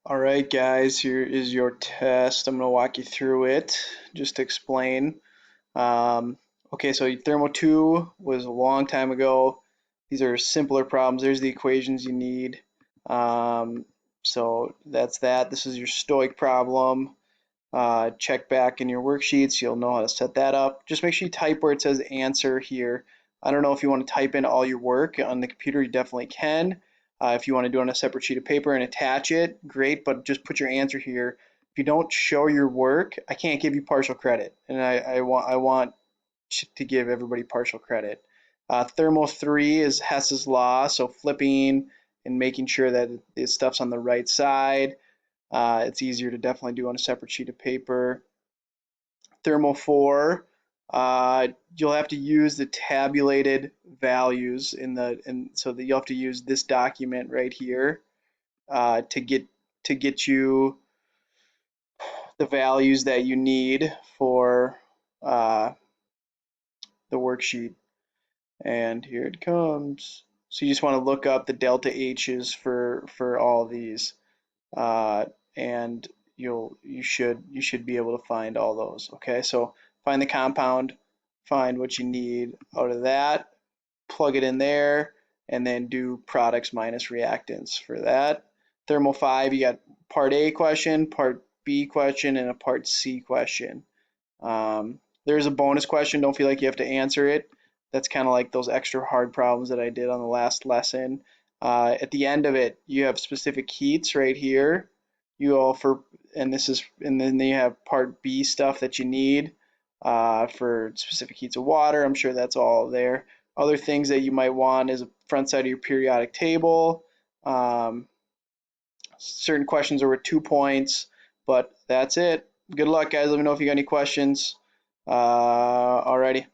All right, guys, here is your test. I'm going to walk you through it just to explain. Um, okay, so Thermo 2 was a long time ago. These are simpler problems. There's the equations you need. Um, so that's that. This is your stoic problem. Check back in your worksheets. You'll know how to set that up. Just make sure you type where it says answer here. I don't know if you want to type in all your work on the computer. You definitely can. If you want to do it on a separate sheet of paper and attach it, great, but just put your answer here. If you don't show your work, I can't give you partial credit, and I want to give everybody partial credit. Thermo 3 is Hess's law, so flipping and making sure that the stuff's on the right side. It's easier to definitely do on a separate sheet of paper. Thermo 4, you'll have to use the tabulated values so that you'll have to use this document right here to get you the values that you need for uh, the worksheet. And here it comes. So you just want to look up the delta H's for all of these. And you should be able to find all those. Okay, so find the compound, find what you need out of that, plug it in there, and then do products minus reactants for that. Thermal 5, you got part A question, part B question, and a part C question. There's a bonus question. Don't feel like you have to answer it. That's kind of like those extra hard problems that I did on the last lesson. At the end of it, you have specific heats right here. You all for and then you have part B stuff that you need for specific heats of water. I'm sure that's all there. Other things that you might want is a front side of your periodic table. Um, Certain questions are worth 2 points, but that's it. Good luck, guys. Let me know if you got any questions. Alrighty.